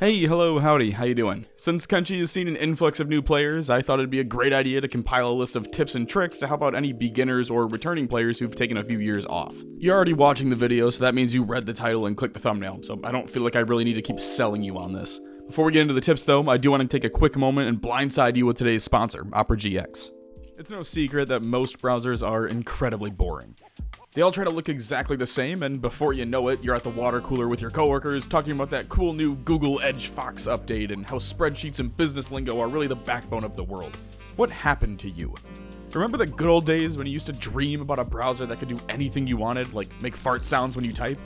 Hey, hello, howdy, how you doing? Since Kenshi has seen an influx of new players, I thought it'd be a great idea to compile a list of tips and tricks to help out any beginners or returning players who've taken a few years off. You're already watching the video, so that means you read the title and clicked the thumbnail, so I don't feel like I really need to keep selling you on this. Before we get into the tips though, I do want to take a quick moment and blindside you with today's sponsor, Opera GX. It's no secret that most browsers are incredibly boring. They all try to look exactly the same, and before you know it, you're at the water cooler with your coworkers talking about that cool new Google Edge Fox update and how spreadsheets and business lingo are really the backbone of the world. What happened to you? Remember the good old days when you used to dream about a browser that could do anything you wanted, like make fart sounds when you type?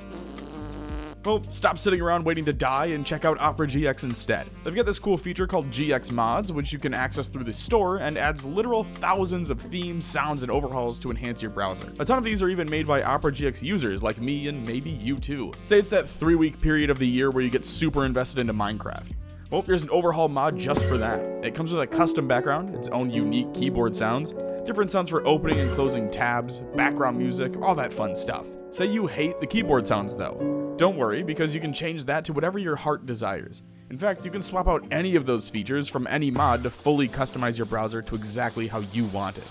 Well, stop sitting around waiting to die and check out Opera GX instead. They've got this cool feature called GX Mods, which you can access through the store and adds literal thousands of themes, sounds, and overhauls to enhance your browser. A ton of these are even made by Opera GX users like me and maybe you too. Say it's that 3-week period of the year where you get super invested into Minecraft. Well, there's an overhaul mod just for that. It comes with a custom background, its own unique keyboard sounds, different sounds for opening and closing tabs, background music, all that fun stuff. Say you hate the keyboard sounds though. Don't worry, because you can change that to whatever your heart desires. In fact, you can swap out any of those features from any mod to fully customize your browser to exactly how you want it.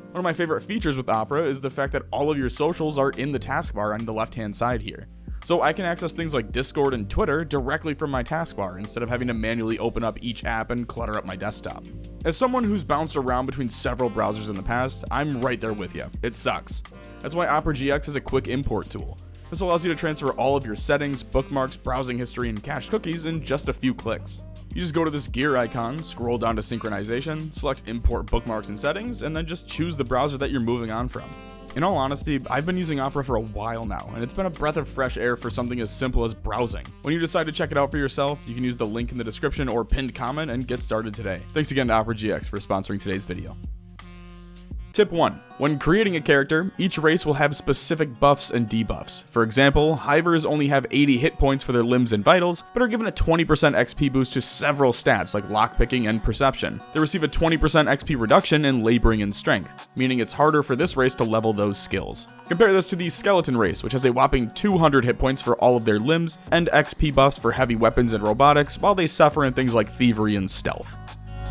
One of my favorite features with Opera is the fact that all of your socials are in the taskbar on the left-hand side here. So I can access things like Discord and Twitter directly from my taskbar instead of having to manually open up each app and clutter up my desktop. As someone who's bounced around between several browsers in the past, I'm right there with you. It sucks. That's why Opera GX is a quick import tool. This allows you to transfer all of your settings, bookmarks, browsing history, and cached cookies in just a few clicks. You just go to this gear icon, scroll down to synchronization, select import bookmarks and settings, and then just choose the browser that you're moving on from. In all honesty, I've been using Opera for a while now, and it's been a breath of fresh air for something as simple as browsing. When you decide to check it out for yourself, you can use the link in the description or pinned comment and get started today. Thanks again to Opera GX for sponsoring today's video. Tip 1. When creating a character, each race will have specific buffs and debuffs. For example, Hivers only have 80 hit points for their limbs and vitals, but are given a 20% XP boost to several stats like lockpicking and perception. They receive a 20% XP reduction in laboring and strength, meaning it's harder for this race to level those skills. Compare this to the skeleton race, which has a whopping 200 hit points for all of their limbs, and XP buffs for heavy weapons and robotics, while they suffer in things like thievery and stealth.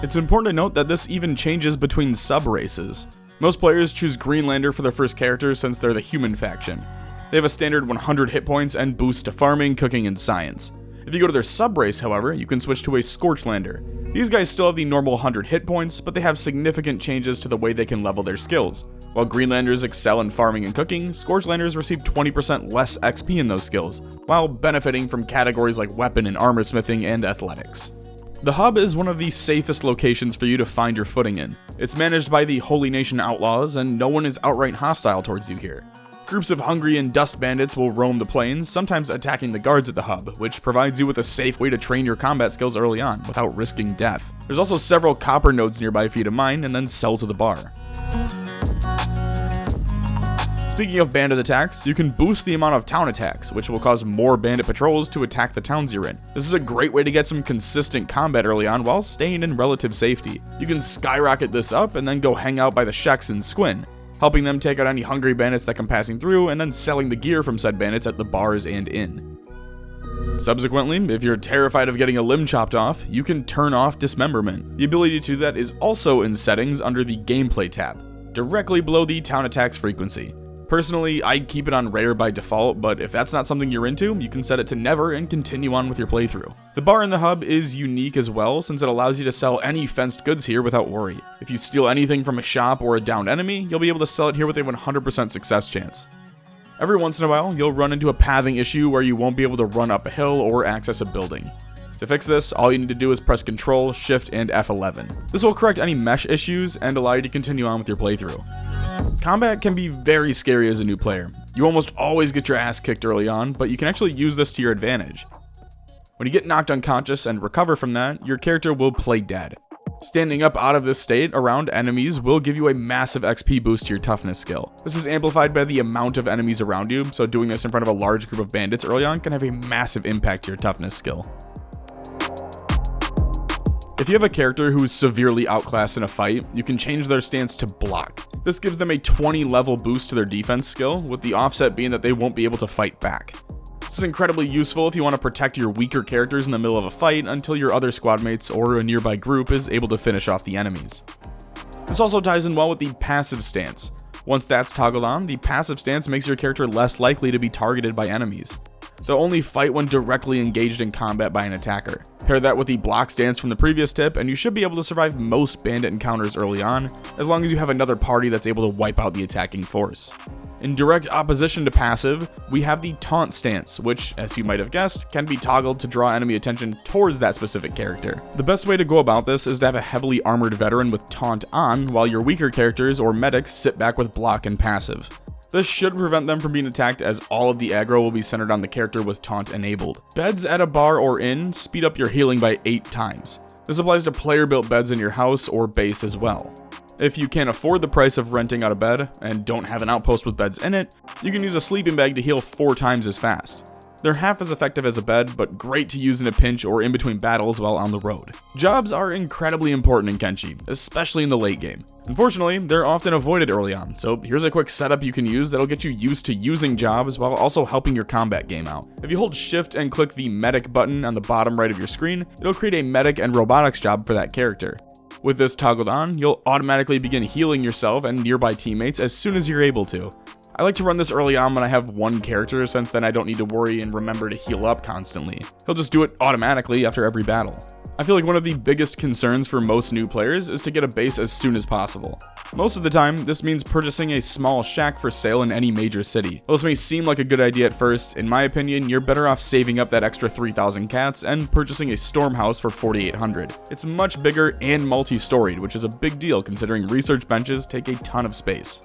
It's important to note that this even changes between sub-races. Most players choose Greenlander for their first character since they're the human faction. They have a standard 100 hit points and boost to farming, cooking, and science. If you go to their sub-race, however, you can switch to a Scorchlander. These guys still have the normal 100 hit points, but they have significant changes to the way they can level their skills. While Greenlanders excel in farming and cooking, Scorchlanders receive 20% less XP in those skills, while benefiting from categories like weapon and armor smithing and athletics. The hub is one of the safest locations for you to find your footing in. It's managed by the Holy Nation Outlaws, and no one is outright hostile towards you here. Groups of hungry and dust bandits will roam the plains, sometimes attacking the guards at the hub, which provides you with a safe way to train your combat skills early on, without risking death. There's also several copper nodes nearby for you to mine and then sell to the bar. Speaking of bandit attacks, you can boost the amount of town attacks, which will cause more bandit patrols to attack the towns you're in. This is a great way to get some consistent combat early on while staying in relative safety. You can skyrocket this up and then go hang out by the Sheks and Squin, helping them take out any hungry bandits that come passing through and then selling the gear from said bandits at the bars and inn. Subsequently, if you're terrified of getting a limb chopped off, you can turn off dismemberment. The ability to do that is also in settings under the gameplay tab, directly below the town attacks frequency. Personally, I keep it on rare by default, but if that's not something you're into, you can set it to never and continue on with your playthrough. The bar in the hub is unique as well, since it allows you to sell any fenced goods here without worry. If you steal anything from a shop or a downed enemy, you'll be able to sell it here with a 100% success chance. Every once in a while, you'll run into a pathing issue where you won't be able to run up a hill or access a building. To fix this, all you need to do is press Ctrl, Shift, and F11. This will correct any mesh issues and allow you to continue on with your playthrough. Combat can be very scary as a new player. You almost always get your ass kicked early on, but you can actually use this to your advantage. When you get knocked unconscious and recover from that, your character will play dead. Standing up out of this state around enemies will give you a massive XP boost to your toughness skill. This is amplified by the amount of enemies around you, so doing this in front of a large group of bandits early on can have a massive impact to your toughness skill. If you have a character who is severely outclassed in a fight, you can change their stance to block. This gives them a 20 level boost to their defense skill, with the offset being that they won't be able to fight back. This is incredibly useful if you want to protect your weaker characters in the middle of a fight until your other squad mates or a nearby group is able to finish off the enemies. This also ties in well with the passive stance. Once that's toggled on, the passive stance makes your character less likely to be targeted by enemies. They'll only fight when directly engaged in combat by an attacker. Pair that with the block stance from the previous tip, and you should be able to survive most bandit encounters early on, as long as you have another party that's able to wipe out the attacking force. In direct opposition to passive, we have the taunt stance, which, as you might have guessed, can be toggled to draw enemy attention towards that specific character. The best way to go about this is to have a heavily armored veteran with taunt on, while your weaker characters or medics sit back with block and passive. This should prevent them from being attacked, as all of the aggro will be centered on the character with taunt enabled. Beds at a bar or inn speed up your healing by 8 times. This applies to player-built beds in your house or base as well. If you can't afford the price of renting out a bed and don't have an outpost with beds in it, you can use a sleeping bag to heal 4 times as fast. They're half as effective as a bed, but great to use in a pinch or in between battles while on the road. Jobs are incredibly important in Kenshi, especially in the late game. Unfortunately, they're often avoided early on, so here's a quick setup you can use that'll get you used to using jobs while also helping your combat game out. If you hold shift and click the medic button on the bottom right of your screen, it'll create a medic and robotics job for that character. With this toggled on, you'll automatically begin healing yourself and nearby teammates as soon as you're able to. I like to run this early on when I have one character, since then I don't need to worry and remember to heal up constantly. He'll just do it automatically after every battle. I feel like one of the biggest concerns for most new players is to get a base as soon as possible. Most of the time, this means purchasing a small shack for sale in any major city. While this may seem like a good idea at first, in my opinion, you're better off saving up that extra 3,000 cats and purchasing a storm house for 4,800. It's much bigger and multi-storied, which is a big deal considering research benches take a ton of space.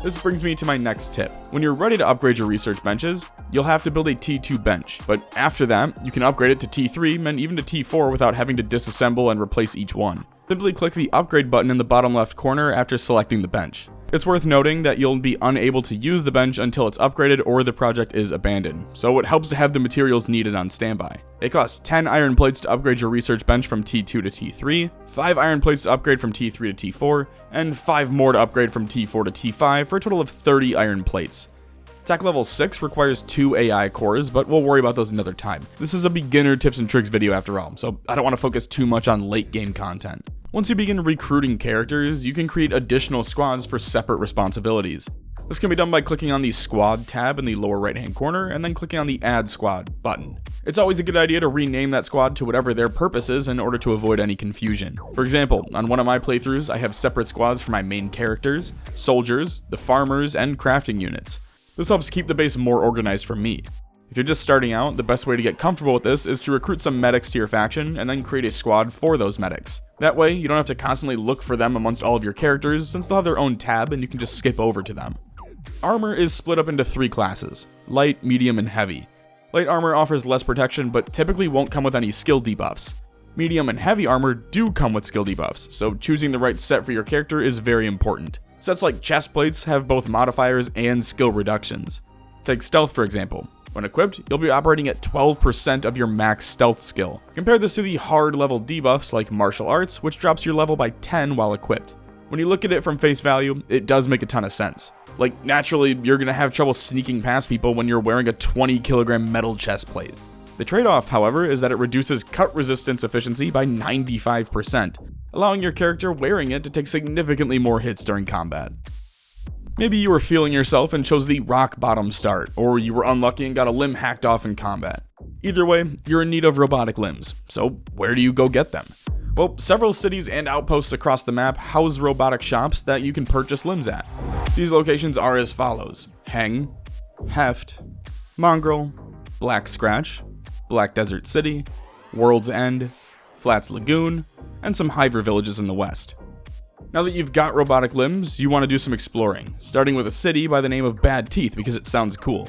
This brings me to my next tip. When you're ready to upgrade your research benches, you'll have to build a T2 bench, but after that, you can upgrade it to T3 and even to T4 without having to disassemble and replace each one. Simply click the upgrade button in the bottom left corner after selecting the bench. It's worth noting that you'll be unable to use the bench until it's upgraded or the project is abandoned, so it helps to have the materials needed on standby. It costs 10 iron plates to upgrade your research bench from T2 to T3, 5 iron plates to upgrade from T3 to T4, and 5 more to upgrade from T4 to T5 for a total of 30 iron plates. Tech level 6 requires 2 AI cores, but we'll worry about those another time. This is a beginner tips and tricks video after all, so I don't want to focus too much on late game content. Once you begin recruiting characters, you can create additional squads for separate responsibilities. This can be done by clicking on the Squad tab in the lower right hand corner and then clicking on the Add Squad button. It's always a good idea to rename that squad to whatever their purpose is in order to avoid any confusion. For example, on one of my playthroughs, I have separate squads for my main characters, soldiers, the farmers, and crafting units. This helps keep the base more organized for me. If you're just starting out, the best way to get comfortable with this is to recruit some medics to your faction and then create a squad for those medics. That way, you don't have to constantly look for them amongst all of your characters, since they'll have their own tab and you can just skip over to them. Armor is split up into 3 classes: light, medium, and heavy. Light armor offers less protection but typically won't come with any skill debuffs. Medium and heavy armor do come with skill debuffs, so choosing the right set for your character is very important. Sets like chest plates have both modifiers and skill reductions. Take stealth for example. When equipped, you'll be operating at 12% of your max stealth skill. Compare this to the hard level debuffs like martial arts, which drops your level by 10 while equipped. When you look at it from face value, it does make a ton of sense. Like, naturally, you're gonna have trouble sneaking past people when you're wearing a 20 kilogram metal chest plate. The trade-off, however, is that it reduces cut resistance efficiency by 95%, allowing your character wearing it to take significantly more hits during combat. Maybe you were feeling yourself and chose the rock bottom start, or you were unlucky and got a limb hacked off in combat. Either way, you're in need of robotic limbs, so where do you go get them? Well, several cities and outposts across the map house robotic shops that you can purchase limbs at. These locations are as follows: Heng, Heft, Mongrel, Black Scratch, Black Desert City, World's End, Flats Lagoon, and some Hiver villages in the west. Now that you've got robotic limbs, you want to do some exploring, starting with a city by the name of Bad Teeth because it sounds cool.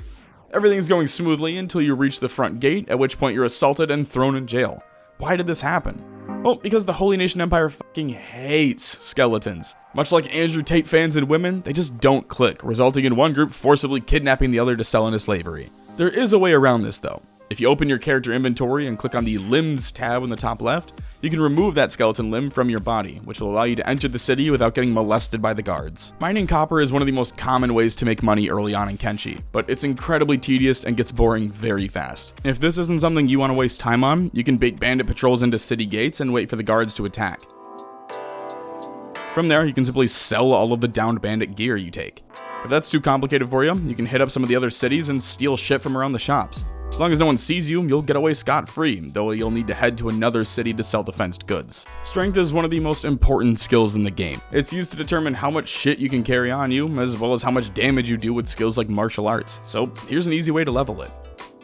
Everything's going smoothly until you reach the front gate, at which point you're assaulted and thrown in jail. Why did this happen? Well, because the Holy Nation Empire fucking hates skeletons. Much like Andrew Tate fans and women, they just don't click, resulting in one group forcibly kidnapping the other to sell into slavery. There is a way around this though. If you open your character inventory and click on the Limbs tab in the top left, You can remove that skeleton limb from your body, which will allow you to enter the city without getting molested by the guards. Mining copper is one of the most common ways to make money early on in Kenshi, but it's incredibly tedious and gets boring very fast. If this isn't something you want to waste time on, you can bait bandit patrols into city gates and wait for the guards to attack. From there, you can simply sell all of the downed bandit gear you take. If that's too complicated for you, you can hit up some of the other cities and steal shit from around the shops. As long as no one sees you, you'll get away scot-free, though you'll need to head to another city to sell the fenced goods. Strength is one of the most important skills in the game. It's used to determine how much shit you can carry on you, as well as how much damage you do with skills like martial arts. So here's an easy way to level it.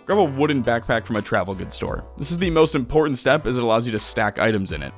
Grab a wooden backpack from a travel goods store. This is the most important step as it allows you to stack items in it.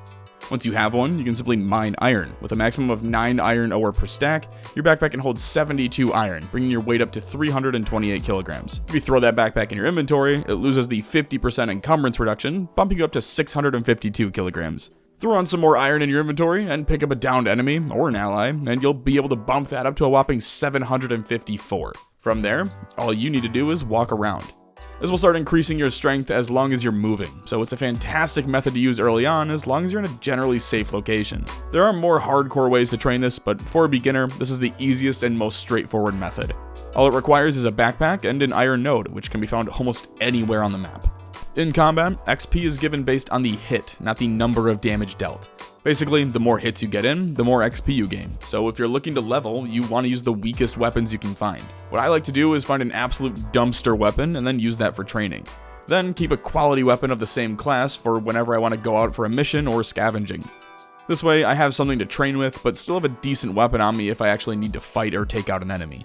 Once you have one, you can simply mine iron. With a maximum of 9 iron ore per stack, your backpack can hold 72 iron, bringing your weight up to 328 kilograms. If you throw that backpack in your inventory, it loses the 50% encumbrance reduction, bumping you up to 652 kilograms. Throw on some more iron in your inventory and pick up a downed enemy or an ally, and you'll be able to bump that up to a whopping 754. From there, all you need to do is walk around. This will start increasing your strength as long as you're moving, so it's a fantastic method to use early on as long as you're in a generally safe location. There are more hardcore ways to train this, but for a beginner, this is the easiest and most straightforward method. All it requires is a backpack and an iron node, which can be found almost anywhere on the map. In combat, XP is given based on the hit, not the number of damage dealt. Basically, the more hits you get in, the more XP you gain. So if you're looking to level, you want to use the weakest weapons you can find. What I like to do is find an absolute dumpster weapon and then use that for training. Then keep a quality weapon of the same class for whenever I want to go out for a mission or scavenging. This way, I have something to train with, but still have a decent weapon on me if I actually need to fight or take out an enemy.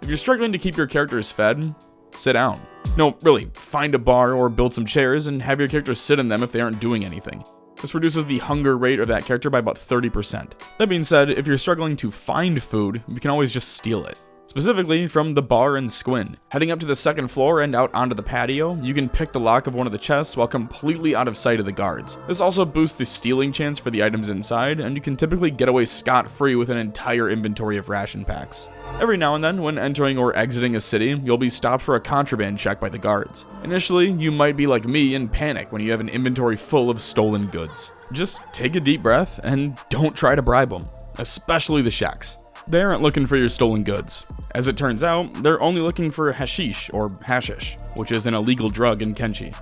If you're struggling to keep your characters fed, sit down. No, really, find a bar or build some chairs and have your characters sit in them if they aren't doing anything. This reduces the hunger rate of that character by about 30%. That being said, if you're struggling to find food, you can always just steal it. Specifically from the bar in Squin. Heading up to the second floor and out onto the patio, you can pick the lock of one of the chests while completely out of sight of the guards. This also boosts the stealing chance for the items inside, and you can typically get away scot-free with an entire inventory of ration packs. Every now and then, when entering or exiting a city, you'll be stopped for a contraband check by the guards. Initially, you might be like me and panic when you have an inventory full of stolen goods. Just take a deep breath and don't try to bribe them, especially the shacks. They aren't looking for your stolen goods. As it turns out, they're only looking for hashish, or hashish, which is an illegal drug in Kenshi.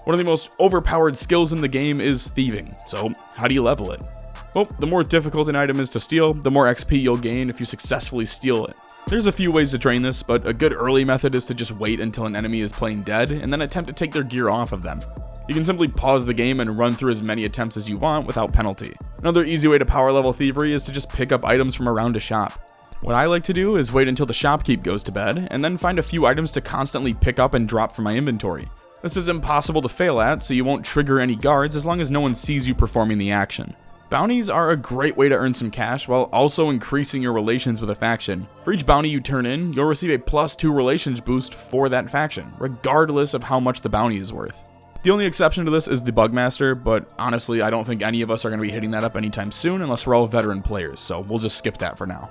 One of the most overpowered skills in the game is thieving, so how do you level it? Well, the more difficult an item is to steal, the more XP you'll gain if you successfully steal it. There's a few ways to train this, but a good early method is to just wait until an enemy is playing dead, and then attempt to take their gear off of them. You can simply pause the game and run through as many attempts as you want without penalty. Another easy way to power level Thievery is to just pick up items from around a shop. What I like to do is wait until the shopkeep goes to bed, and then find a few items to constantly pick up and drop from my inventory. This is impossible to fail at, so you won't trigger any guards as long as no one sees you performing the action. Bounties are a great way to earn some cash while also increasing your relations with a faction. For each bounty you turn in, you'll receive a +2 relations boost for that faction, regardless of how much the bounty is worth. The only exception to this is the Bugmaster, but honestly, I don't think any of us are going to be hitting that up anytime soon unless we're all veteran players, so we'll just skip that for now.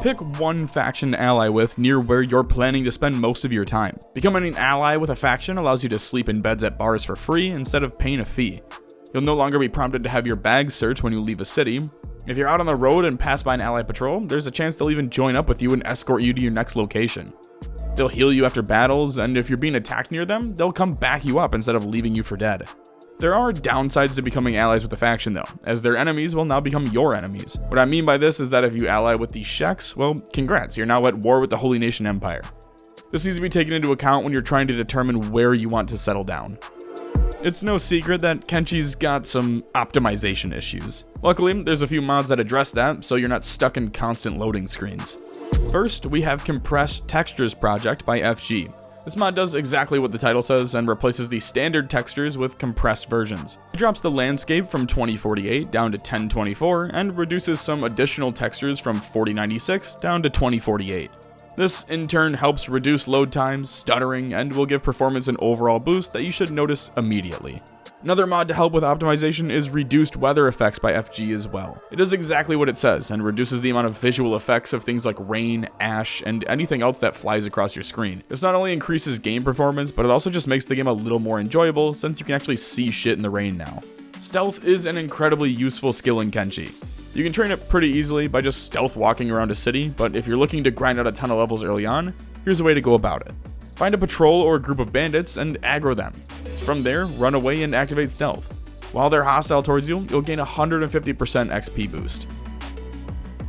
Pick one faction to ally with near where you're planning to spend most of your time. Becoming an ally with a faction allows you to sleep in beds at bars for free instead of paying a fee. You'll no longer be prompted to have your bag searched when you leave a city. If you're out on the road and pass by an ally patrol, there's a chance they'll even join up with you and escort you to your next location. They'll heal you after battles, and if you're being attacked near them, they'll come back you up instead of leaving you for dead. There are downsides to becoming allies with a faction though, as their enemies will now become your enemies. What I mean by this is that if you ally with the Sheks, well, congrats, you're now at war with the Holy Nation Empire. This needs to be taken into account when you're trying to determine where you want to settle down. It's no secret that Kenshi's got some optimization issues. Luckily, there's a few mods that address that, so you're not stuck in constant loading screens. First, we have Compressed Textures Project by FG. This mod does exactly what the title says and replaces the standard textures with compressed versions. It drops the landscape from 2048 down to 1024 and reduces some additional textures from 4096 down to 2048. This in turn helps reduce load times, stuttering, and will give performance an overall boost that you should notice immediately. Another mod to help with optimization is reduced weather effects by FG as well. It does exactly what it says and reduces the amount of visual effects of things like rain, ash, and anything else that flies across your screen. This not only increases game performance, but it also just makes the game a little more enjoyable since you can actually see shit in the rain now. Stealth is an incredibly useful skill in Kenshi. You can train it pretty easily by just stealth walking around a city, but if you're looking to grind out a ton of levels early on, here's a way to go about it. Find a patrol or a group of bandits and aggro them. From there, run away and activate stealth. While they're hostile towards you, you'll gain a 150% XP boost.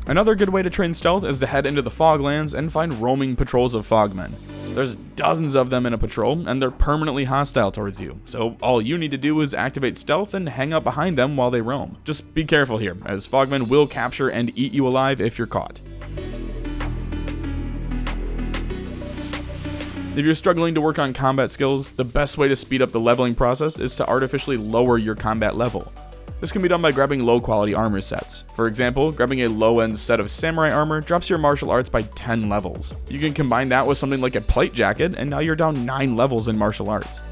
Another good way to train stealth is to head into the Foglands and find roaming patrols of fogmen. There's dozens of them in a patrol, and they're permanently hostile towards you, so all you need to do is activate stealth and hang out behind them while they roam. Just be careful here, as fogmen will capture and eat you alive if you're caught. If you're struggling to work on combat skills, the best way to speed up the leveling process is to artificially lower your combat level. This can be done by grabbing low quality armor sets. For example, grabbing a low end set of samurai armor drops your martial arts by 10 levels. You can combine that with something like a plate jacket, and now you're down 9 levels in martial arts.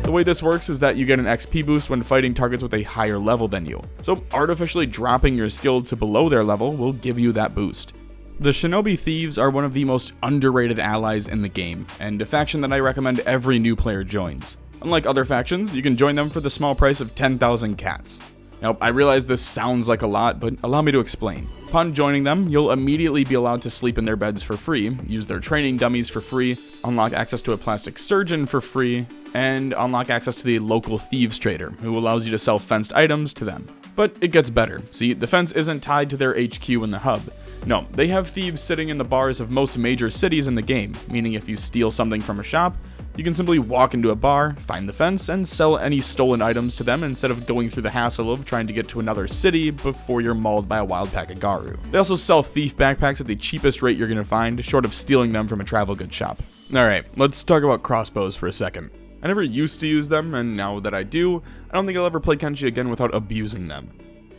The way this works is that you get an XP boost when fighting targets with a higher level than you, so artificially dropping your skill to below their level will give you that boost. The Shinobi Thieves are one of the most underrated allies in the game, and a faction that I recommend every new player joins. Unlike other factions, you can join them for the small price of 10,000 cats. Now, I realize this sounds like a lot, but allow me to explain. Upon joining them, you'll immediately be allowed to sleep in their beds for free, use their training dummies for free, unlock access to a plastic surgeon for free, and unlock access to the local thieves trader, who allows you to sell fenced items to them. But it gets better. See, the fence isn't tied to their HQ in the hub. No, they have thieves sitting in the bars of most major cities in the game, meaning if you steal something from a shop, you can simply walk into a bar, find the fence, and sell any stolen items to them instead of going through the hassle of trying to get to another city before you're mauled by a wild pack of Garu. They also sell thief backpacks at the cheapest rate you're going to find, short of stealing them from a travel goods shop. Alright, let's talk about crossbows for a second. I never used to use them, and now that I do, I don't think I'll ever play Kenshi again without abusing them.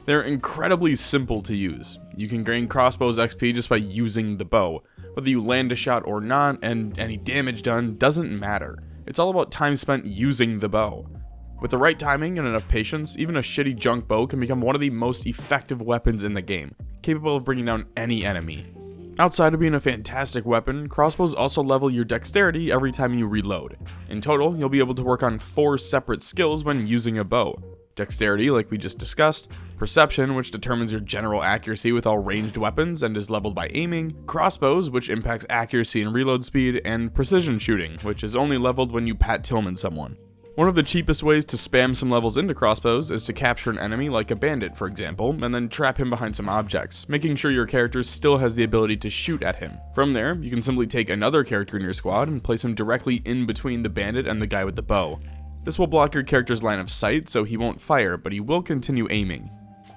They're incredibly simple to use. You can gain crossbows XP just by using the bow. Whether you land a shot or not, and any damage done doesn't matter. It's all about time spent using the bow. With the right timing and enough patience, even a shitty junk bow can become one of the most effective weapons in the game, capable of bringing down any enemy. Outside of being a fantastic weapon, crossbows also level your dexterity every time you reload. In total, you'll be able to work on 4 separate skills when using a bow. Dexterity, like we just discussed, Perception, which determines your general accuracy with all ranged weapons and is leveled by aiming, Crossbows, which impacts accuracy and reload speed, and Precision Shooting, which is only leveled when you Pat Tillman someone. One of the cheapest ways to spam some levels into crossbows is to capture an enemy like a bandit, for example, and then trap him behind some objects, making sure your character still has the ability to shoot at him. From there, you can simply take another character in your squad and place him directly in between the bandit and the guy with the bow. This will block your character's line of sight, so he won't fire, but he will continue aiming.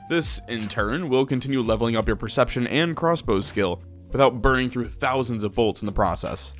This, in turn, will continue leveling up your perception and crossbow skill, without burning through thousands of bolts in the process.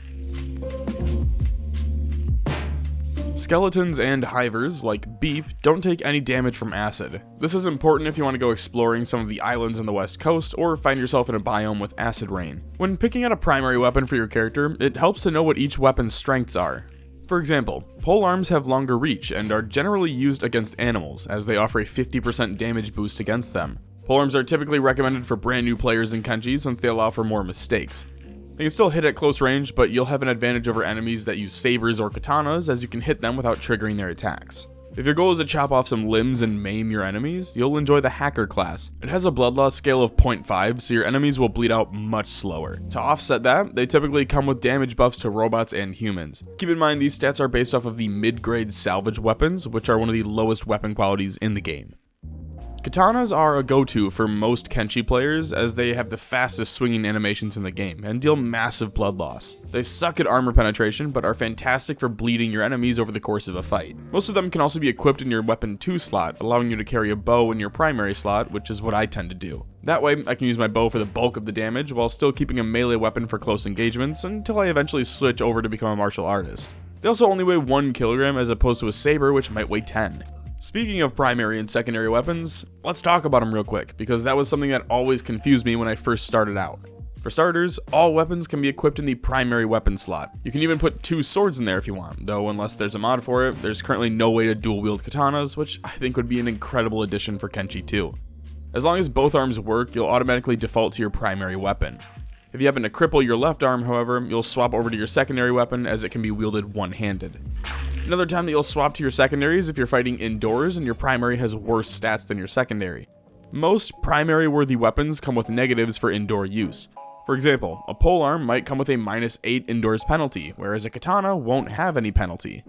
Skeletons and hivers, like Beep, don't take any damage from acid. This is important if you want to go exploring some of the islands on the west coast, or find yourself in a biome with acid rain. When picking out a primary weapon for your character, it helps to know what each weapon's strengths are. For example, polearms have longer reach and are generally used against animals, as they offer a 50% damage boost against them. Polearms are typically recommended for brand new players in Kenshi since they allow for more mistakes. They can still hit at close range, but you'll have an advantage over enemies that use sabers or katanas, as you can hit them without triggering their attacks. If your goal is to chop off some limbs and maim your enemies, you'll enjoy the Hacker class. It has a blood loss scale of 0.5, so your enemies will bleed out much slower. To offset that, they typically come with damage buffs to robots and humans. Keep in mind these stats are based off of the mid-grade salvage weapons, which are one of the lowest weapon qualities in the game. Katanas are a go-to for most Kenshi players, as they have the fastest swinging animations in the game, and deal massive blood loss. They suck at armor penetration, but are fantastic for bleeding your enemies over the course of a fight. Most of them can also be equipped in your weapon 2 slot, allowing you to carry a bow in your primary slot, which is what I tend to do. That way, I can use my bow for the bulk of the damage, while still keeping a melee weapon for close engagements, until I eventually switch over to become a martial artist. They also only weigh 1 kilogram as opposed to a saber, which might weigh 10. Speaking of primary and secondary weapons, let's talk about them real quick, because that was something that always confused me when I first started out. For starters, all weapons can be equipped in the primary weapon slot. You can even put 2 swords in there if you want, though unless there's a mod for it, there's currently no way to dual wield katanas, which I think would be an incredible addition for Kenshi too. As long as both arms work, you'll automatically default to your primary weapon. If you happen to cripple your left arm, however, you'll swap over to your secondary weapon as it can be wielded one-handed. Another time that you'll swap to your secondary is if you're fighting indoors and your primary has worse stats than your secondary. Most primary worthy weapons come with negatives for indoor use. For example, a polearm might come with a -8 indoors penalty, whereas a katana won't have any penalty.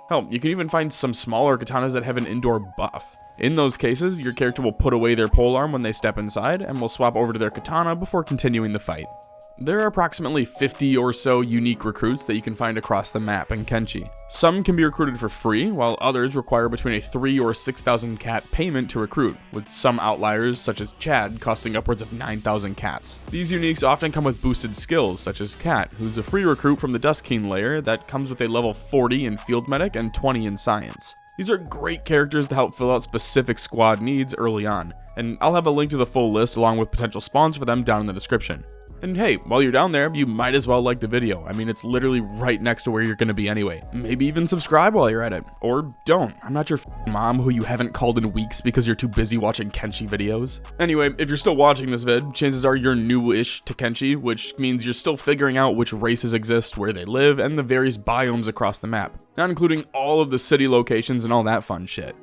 Hell, you can even find some smaller katanas that have an indoor buff. In those cases, your character will put away their polearm when they step inside, and will swap over to their katana before continuing the fight. There are approximately 50 or so unique recruits that you can find across the map in Kenshi. Some can be recruited for free, while others require between a 3 or 6,000 cat payment to recruit, with some outliers such as Chad costing upwards of 9,000 cats. These uniques often come with boosted skills, such as Cat, who's a free recruit from the Dustkeen layer that comes with a level 40 in Field Medic and 20 in Science. These are great characters to help fill out specific squad needs early on, and I'll have a link to the full list along with potential spawns for them down in the description. And hey, while you're down there, you might as well like the video. I mean, it's literally right next to where you're gonna be anyway. Maybe even subscribe while you're at it. Or don't. I'm not your mom who you haven't called in weeks because you're too busy watching Kenshi videos. Anyway, if you're still watching this vid, chances are you're new-ish to Kenshi, which means you're still figuring out which races exist, where they live, and the various biomes across the map. Not including all of the city locations and all that fun shit.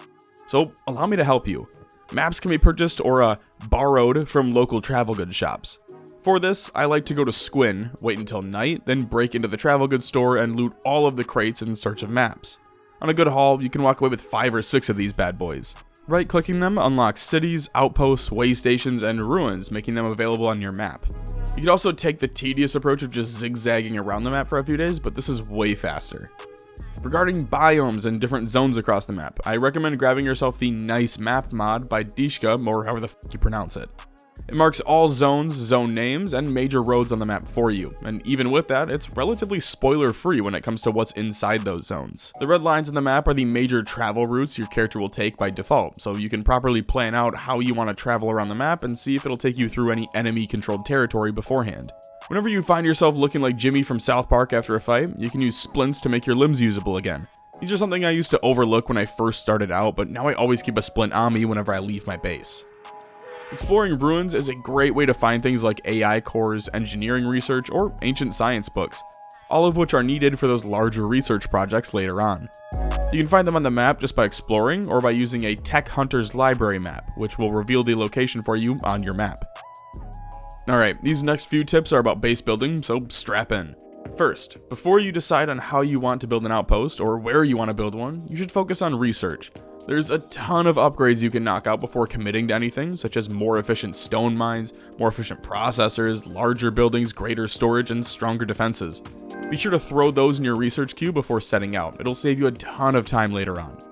So, allow me to help you. Maps can be purchased or borrowed from local travel goods shops. For this, I like to go to Squin, wait until night, then break into the travel goods store and loot all of the crates in search of maps. On a good haul, you can walk away with 5 or 6 of these bad boys. Right-clicking them unlocks cities, outposts, way stations, and ruins, making them available on your map. You could also take the tedious approach of just zigzagging around the map for a few days, but this is way faster. Regarding biomes and different zones across the map, I recommend grabbing yourself the Nice Map mod by Dishka, or however the f you pronounce it. It marks all zones, zone names, and major roads on the map for you, and even with that, it's relatively spoiler-free when it comes to what's inside those zones. The red lines on the map are the major travel routes your character will take by default, so you can properly plan out how you want to travel around the map and see if it'll take you through any enemy-controlled territory beforehand. Whenever you find yourself looking like Jimmy from South Park after a fight, you can use splints to make your limbs usable again. These are something I used to overlook when I first started out, but now I always keep a splint on me whenever I leave my base. Exploring ruins is a great way to find things like AI cores, engineering research, or ancient science books, all of which are needed for those larger research projects later on. You can find them on the map just by exploring or by using a Tech Hunter's library map, which will reveal the location for you on your map. Alright, these next few tips are about base building, so strap in. First, before you decide on how you want to build an outpost or where you want to build one, you should focus on research. There's a ton of upgrades you can knock out before committing to anything, such as more efficient stone mines, more efficient processors, larger buildings, greater storage, and stronger defenses. Be sure to throw those in your research queue before setting out. It'll save you a ton of time later on.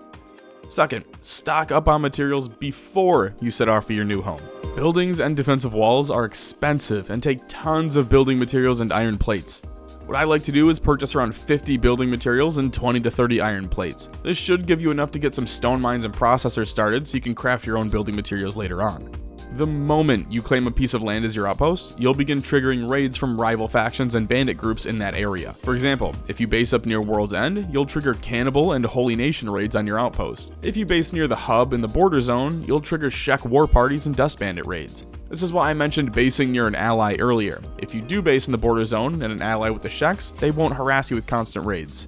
Second, stock up on materials before you set off for your new home. Buildings and defensive walls are expensive and take tons of building materials and iron plates. What I like to do is purchase around 50 building materials and 20 to 30 iron plates. This should give you enough to get some stone mines and processors started so you can craft your own building materials later on. The moment you claim a piece of land as your outpost, you'll begin triggering raids from rival factions and bandit groups in that area. For example, if you base up near World's End, you'll trigger Cannibal and Holy Nation raids on your outpost. If you base near the hub in the border zone, you'll trigger Shek war parties and Dust Bandit raids. This is why I mentioned basing near an ally earlier. If you do base in the border zone and an ally with the Sheks, they won't harass you with constant raids.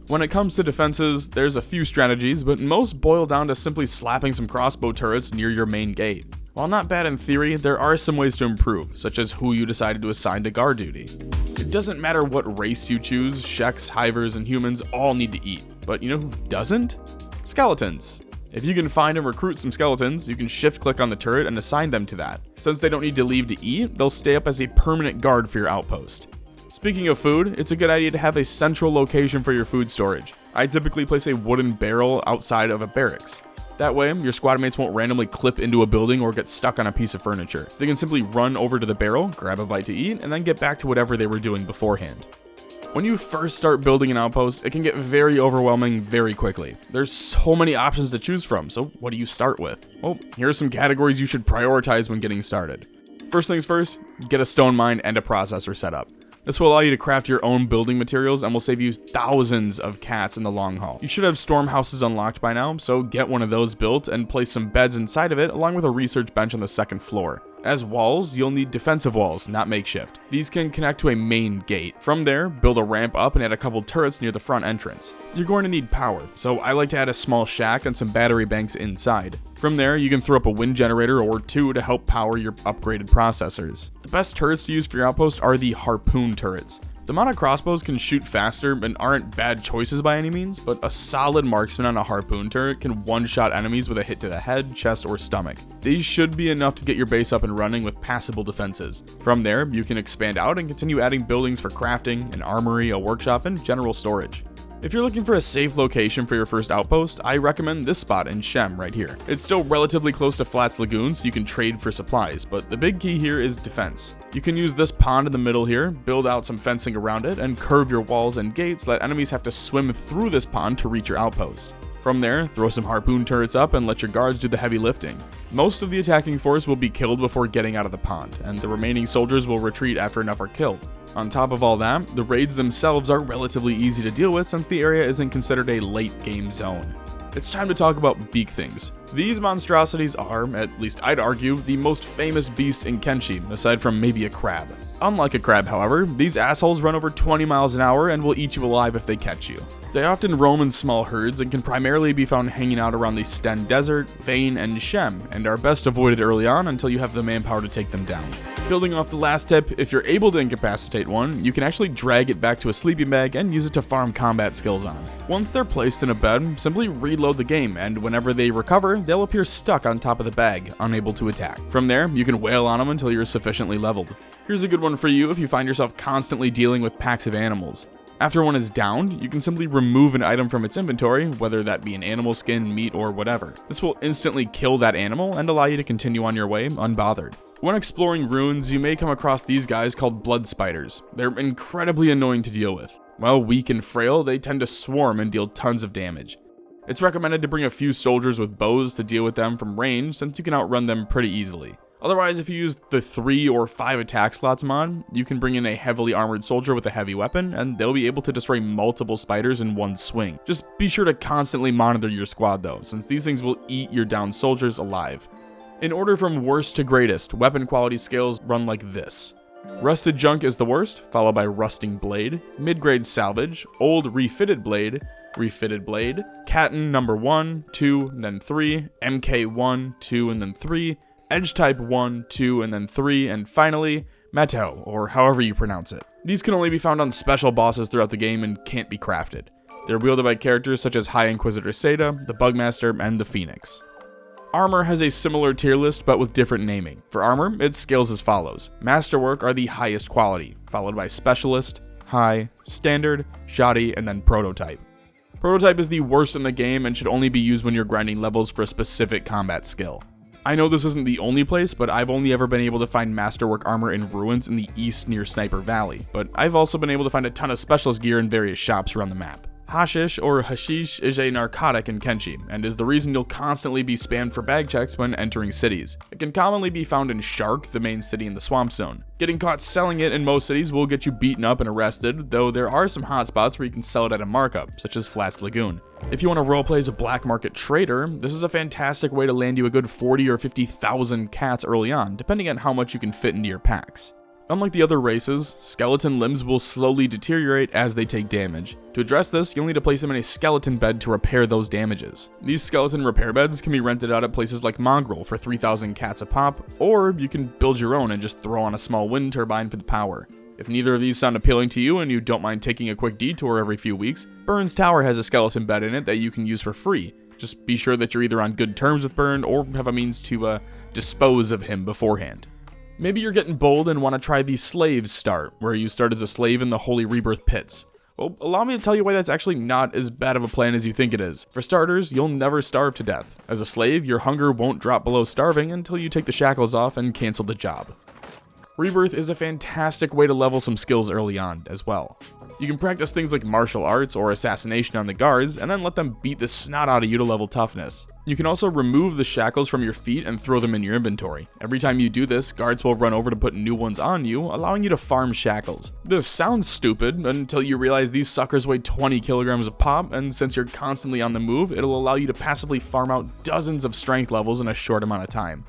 When it comes to defenses, there's a few strategies, but most boil down to simply slapping some crossbow turrets near your main gate. While not bad in theory, there are some ways to improve, such as who you decided to assign to guard duty. It doesn't matter what race you choose, Sheks, Hivers, and humans all need to eat. But you know who doesn't? Skeletons. If you can find and recruit some skeletons, you can shift-click on the turret and assign them to that. Since they don't need to leave to eat, they'll stay up as a permanent guard for your outpost. Speaking of food, it's a good idea to have a central location for your food storage. I typically place a wooden barrel outside of a barracks. That way, your squad mates won't randomly clip into a building or get stuck on a piece of furniture. They can simply run over to the barrel, grab a bite to eat, and then get back to whatever they were doing beforehand. When you first start building an outpost, it can get very overwhelming very quickly. There's so many options to choose from, so what do you start with? Well, here are some categories you should prioritize when getting started. First things first, get a stone mine and a processor set up. This will allow you to craft your own building materials and will save you thousands of cats in the long haul. You should have storm houses unlocked by now, so get one of those built and place some beds inside of it along with a research bench on the second floor. As walls, you'll need defensive walls, not makeshift. These can connect to a main gate. From there, build a ramp up and add a couple turrets near the front entrance. You're going to need power, so I like to add a small shack and some battery banks inside. From there, you can throw up a wind generator or two to help power your upgraded processors. The best turrets to use for your outpost are the harpoon turrets. The mono crossbows can shoot faster and aren't bad choices by any means, but a solid marksman on a harpoon turret can one-shot enemies with a hit to the head, chest, or stomach. These should be enough to get your base up and running with passable defenses. From there, you can expand out and continue adding buildings for crafting, an armory, a workshop, and general storage. If you're looking for a safe location for your first outpost, I recommend this spot in Shem right here. It's still relatively close to Flats Lagoon, so you can trade for supplies, but the big key here is defense. You can use this pond in the middle here, build out some fencing around it, and curve your walls and gates so that enemies have to swim through this pond to reach your outpost. From there, throw some harpoon turrets up and let your guards do the heavy lifting. Most of the attacking force will be killed before getting out of the pond, and the remaining soldiers will retreat after enough are killed. On top of all that, the raids themselves are relatively easy to deal with since the area isn't considered a late game zone. It's time to talk about beak things. These monstrosities are, at least I'd argue, the most famous beast in Kenshi, aside from maybe a crab. Unlike a crab, however, these assholes run over 20 miles an hour and will eat you alive if they catch you. They often roam in small herds and can primarily be found hanging out around the Sten Desert, Vane, and Shem, and are best avoided early on until you have the manpower to take them down. Building off the last tip, if you're able to incapacitate one, you can actually drag it back to a sleeping bag and use it to farm combat skills on. Once they're placed in a bed, simply reload the game, and whenever they recover, they'll appear stuck on top of the bag, unable to attack. From there, you can wail on them until you're sufficiently leveled. Here's a good one for you if you find yourself constantly dealing with packs of animals. After one is downed, you can simply remove an item from its inventory, whether that be an animal skin, meat, or whatever. This will instantly kill that animal and allow you to continue on your way unbothered. When exploring ruins, you may come across these guys called blood spiders. They're incredibly annoying to deal with. While weak and frail, they tend to swarm and deal tons of damage. It's recommended to bring a few soldiers with bows to deal with them from range since you can outrun them pretty easily. Otherwise, if you use the 3 or 5 attack slots mod, you can bring in a heavily armored soldier with a heavy weapon, and they'll be able to destroy multiple spiders in one swing. Just be sure to constantly monitor your squad though, since these things will eat your downed soldiers alive. In order from worst to greatest, weapon quality scales run like this. Rusted junk is the worst, followed by rusting blade, mid-grade salvage, old refitted blade, Catton number 1, 2, and then 3, MK 1, 2, and then 3, Edge type 1, 2, and then 3, and finally, Mateo, or however you pronounce it. These can only be found on special bosses throughout the game and can't be crafted. They're wielded by characters such as High Inquisitor Seda, the Bugmaster, and the Phoenix. Armor has a similar tier list but with different naming. For armor, it scales as follows. Masterwork are the highest quality, followed by Specialist, High, Standard, Shoddy, and then Prototype. Prototype is the worst in the game and should only be used when you're grinding levels for a specific combat skill. I know this isn't the only place, but I've only ever been able to find Masterwork armor in ruins in the east near Sniper Valley, but I've also been able to find a ton of specialist gear in various shops around the map. Hashish or hashish is a narcotic in Kenshi, and is the reason you'll constantly be spammed for bag checks when entering cities. It can commonly be found in Shark, the main city in the Swamp Zone. Getting caught selling it in most cities will get you beaten up and arrested, though there are some hotspots where you can sell it at a markup, such as Flats Lagoon. If you want to roleplay as a black market trader, this is a fantastic way to land you a good 40 or 50,000 cats early on, depending on how much you can fit into your packs. Unlike the other races, skeleton limbs will slowly deteriorate as they take damage. To address this, you'll need to place them in a skeleton bed to repair those damages. These skeleton repair beds can be rented out at places like Mongrel for 3,000 cats a pop, or you can build your own and just throw on a small wind turbine for the power. If neither of these sound appealing to you and you don't mind taking a quick detour every few weeks, Burns Tower has a skeleton bed in it that you can use for free. Just be sure that you're either on good terms with Burn or have a means to dispose of him beforehand. Maybe you're getting bold and want to try the Slaves start, where you start as a slave in the Holy Rebirth pits. Well, allow me to tell you why that's actually not as bad of a plan as you think it is. For starters, you'll never starve to death. As a slave, your hunger won't drop below starving until you take the shackles off and cancel the job. Rebirth is a fantastic way to level some skills early on as well. You can practice things like martial arts or assassination on the guards, and then let them beat the snot out of you to level toughness. You can also remove the shackles from your feet and throw them in your inventory. Every time you do this, guards will run over to put new ones on you, allowing you to farm shackles. This sounds stupid until you realize these suckers weigh 20 kilograms a pop, and since you're constantly on the move, it'll allow you to passively farm out dozens of strength levels in a short amount of time.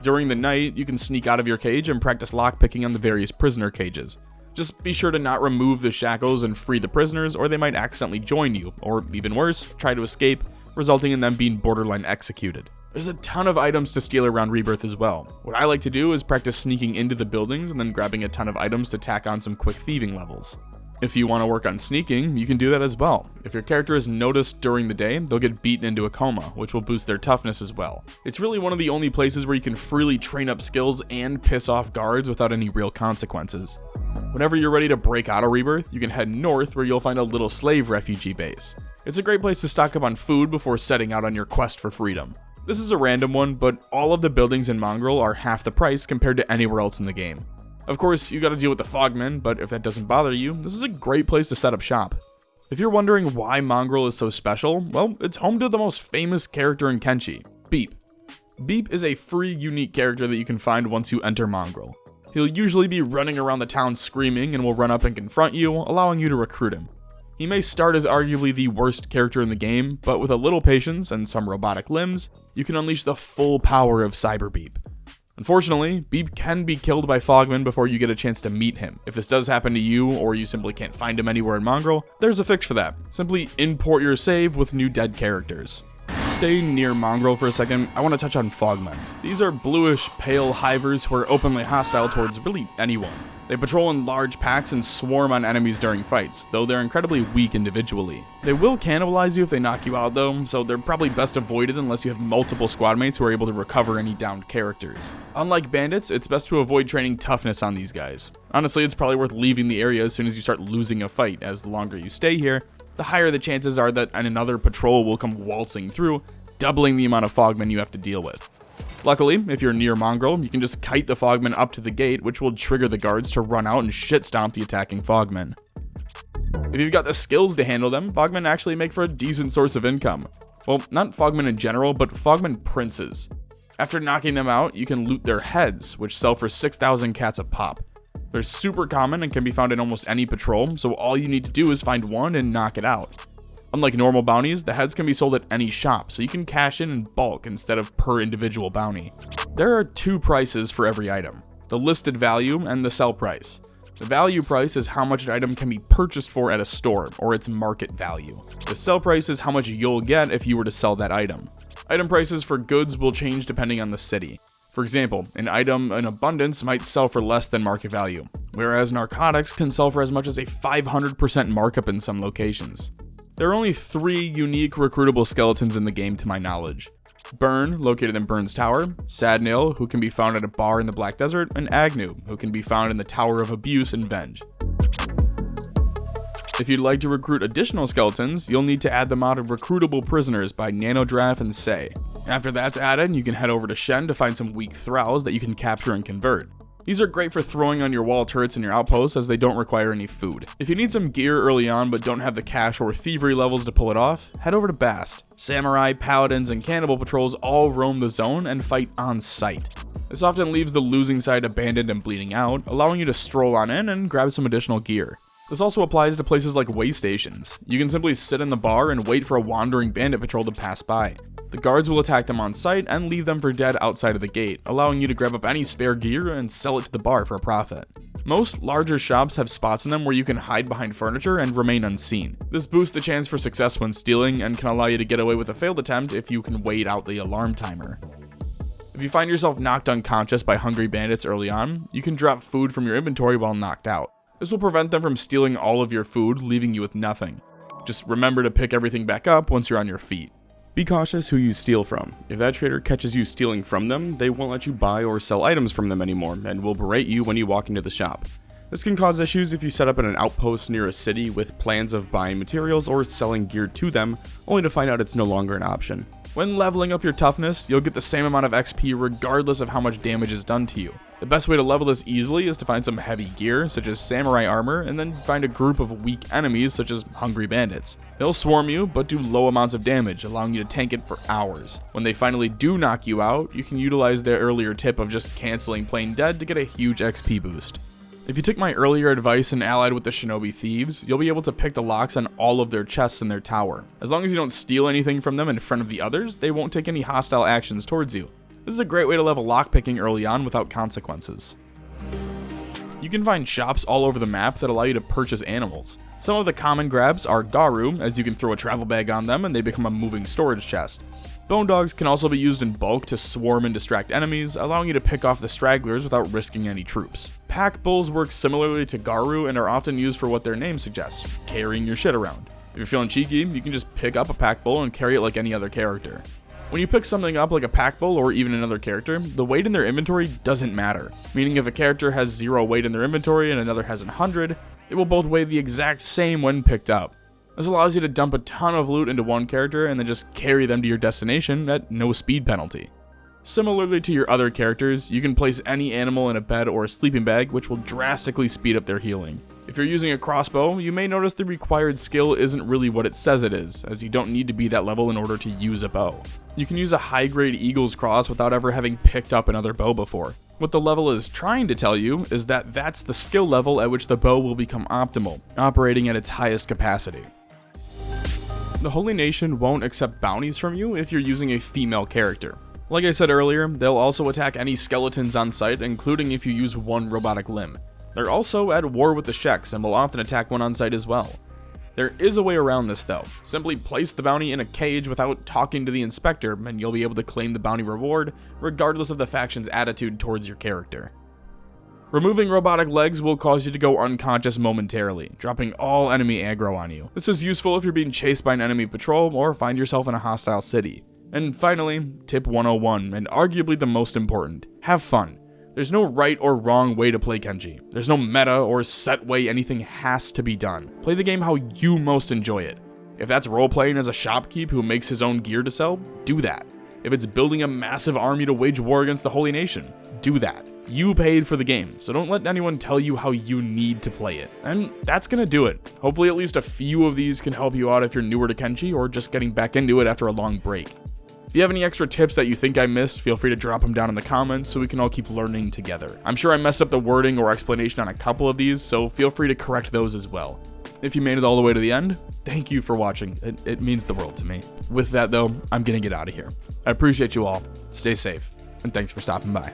During the night, you can sneak out of your cage and practice lockpicking on the various prisoner cages. Just be sure to not remove the shackles and free the prisoners, or they might accidentally join you, or even worse, try to escape, resulting in them being borderline executed. There's a ton of items to steal around Rebirth as well. What I like to do is practice sneaking into the buildings and then grabbing a ton of items to tack on some quick thieving levels. If you want to work on sneaking, you can do that as well. If your character is noticed during the day, they'll get beaten into a coma, which will boost their toughness as well. It's really one of the only places where you can freely train up skills and piss off guards without any real consequences. Whenever you're ready to break out of Rebirth, you can head north where you'll find a little slave refugee base. It's a great place to stock up on food before setting out on your quest for freedom. This is a random one, but all of the buildings in Mongrel are half the price compared to anywhere else in the game. Of course, you gotta deal with the Fogmen, but if that doesn't bother you, this is a great place to set up shop. If you're wondering why Mongrel is so special, well, it's home to the most famous character in Kenshi, Beep. Beep is a free, unique character that you can find once you enter Mongrel. He'll usually be running around the town screaming and will run up and confront you, allowing you to recruit him. He may start as arguably the worst character in the game, but with a little patience and some robotic limbs, you can unleash the full power of Cyber Beep. Unfortunately, Beep can be killed by Fogmen before you get a chance to meet him. If this does happen to you, or you simply can't find him anywhere in Mongrel, there's a fix for that. Simply import your save with new dead characters. Stay near Mongrel for a second, I want to touch on Fogmen. These are bluish, pale hivers who are openly hostile towards really anyone. They patrol in large packs and swarm on enemies during fights, though they're incredibly weak individually. They will cannibalize you if they knock you out though, so they're probably best avoided unless you have multiple squad mates who are able to recover any downed characters. Unlike bandits, it's best to avoid training toughness on these guys. Honestly, it's probably worth leaving the area as soon as you start losing a fight, as the longer you stay here, the higher the chances are that another patrol will come waltzing through, doubling the amount of Fogmen you have to deal with. Luckily, if you're near Mongrel, you can just kite the Fogmen up to the gate, which will trigger the guards to run out and shit stomp the attacking Fogmen. If you've got the skills to handle them, Fogmen actually make for a decent source of income. Well, not Fogmen in general, but Fogmen princes. After knocking them out, you can loot their heads, which sell for 6,000 cats a pop. They're super common and can be found in almost any patrol, so all you need to do is find one and knock it out. Unlike normal bounties, the heads can be sold at any shop, so you can cash in bulk instead of per individual bounty. There are two prices for every item, the listed value and the sell price. The value price is how much an item can be purchased for at a store, or its market value. The sell price is how much you'll get if you were to sell that item. Item prices for goods will change depending on the city. For example, an item in abundance might sell for less than market value, whereas narcotics can sell for as much as a 500% markup in some locations. There are only 3 unique recruitable skeletons in the game to my knowledge. Burn, located in Burn's Tower, Sadnail, who can be found at a bar in the Black Desert, and Agnew, who can be found in the Tower of Abuse and Venge. If you'd like to recruit additional skeletons, you'll need to add the mod of recruitable prisoners by Nanodraff and Say. After that's added, you can head over to Shen to find some weak thralls that you can capture and convert. These are great for throwing on your wall turrets in your outposts as they don't require any food. If you need some gear early on but don't have the cash or thievery levels to pull it off, head over to Bast. Samurai, paladins, and cannibal patrols all roam the zone and fight on sight. This often leaves the losing side abandoned and bleeding out, allowing you to stroll on in and grab some additional gear. This also applies to places like way stations. You can simply sit in the bar and wait for a wandering bandit patrol to pass by. The guards will attack them on sight and leave them for dead outside of the gate, allowing you to grab up any spare gear and sell it to the bar for a profit. Most larger shops have spots in them where you can hide behind furniture and remain unseen. This boosts the chance for success when stealing and can allow you to get away with a failed attempt if you can wait out the alarm timer. If you find yourself knocked unconscious by hungry bandits early on, you can drop food from your inventory while knocked out. This will prevent them from stealing all of your food, leaving you with nothing. Just remember to pick everything back up once you're on your feet. Be cautious who you steal from. If that trader catches you stealing from them, they won't let you buy or sell items from them anymore, and will berate you when you walk into the shop. This can cause issues if you set up in an outpost near a city with plans of buying materials or selling gear to them, only to find out it's no longer an option. When leveling up your toughness, you'll get the same amount of XP regardless of how much damage is done to you. The best way to level this easily is to find some heavy gear, such as samurai armor, and then find a group of weak enemies, such as hungry bandits. They'll swarm you, but do low amounts of damage, allowing you to tank it for hours. When they finally do knock you out, you can utilize their earlier tip of just canceling plain dead to get a huge XP boost. If you took my earlier advice and allied with the Shinobi thieves, you'll be able to pick the locks on all of their chests in their tower. As long as you don't steal anything from them in front of the others, they won't take any hostile actions towards you. This is a great way to level lockpicking early on without consequences. You can find shops all over the map that allow you to purchase animals. Some of the common grabs are Garu, as you can throw a travel bag on them and they become a moving storage chest. Bone dogs can also be used in bulk to swarm and distract enemies, allowing you to pick off the stragglers without risking any troops. Pack bulls work similarly to Garu and are often used for what their name suggests, carrying your shit around. If you're feeling cheeky, you can just pick up a pack bull and carry it like any other character. When you pick something up like a pack bull or even another character, the weight in their inventory doesn't matter, meaning if a character has 0 weight in their inventory and another has 100, it will both weigh the exact same when picked up. This allows you to dump a ton of loot into one character and then just carry them to your destination at no speed penalty. Similarly to your other characters, you can place any animal in a bed or a sleeping bag, which will drastically speed up their healing. If you're using a crossbow, you may notice the required skill isn't really what it says it is, as you don't need to be that level in order to use a bow. You can use a high-grade eagle's cross without ever having picked up another bow before. What the level is trying to tell you is that that's the skill level at which the bow will become optimal, operating at its highest capacity. The Holy Nation won't accept bounties from you if you're using a female character. Like I said earlier, they'll also attack any skeletons on sight, including if you use one robotic limb. They're also at war with the Sheks and will often attack one on sight as well. There is a way around this though. Simply place the bounty in a cage without talking to the inspector and you'll be able to claim the bounty reward regardless of the faction's attitude towards your character. Removing robotic legs will cause you to go unconscious momentarily, dropping all enemy aggro on you. This is useful if you're being chased by an enemy patrol or find yourself in a hostile city. And finally, tip 101, and arguably the most important, have fun. There's no right or wrong way to play Kenshi. There's no meta or set way anything has to be done. Play the game how you most enjoy it. If that's role-playing as a shopkeep who makes his own gear to sell, do that. If it's building a massive army to wage war against the Holy Nation, do that. You paid for the game, so don't let anyone tell you how you need to play it. And that's gonna do it. Hopefully at least a few of these can help you out if you're newer to Kenshi or just getting back into it after a long break. If you have any extra tips that you think I missed, feel free to drop them down in the comments so we can all keep learning together. I'm sure I messed up the wording or explanation on a couple of these, so feel free to correct those as well. If you made it all the way to the end, thank you for watching. It means the world to me. With that though, I'm gonna get out of here. I appreciate you all. Stay safe, and thanks for stopping by.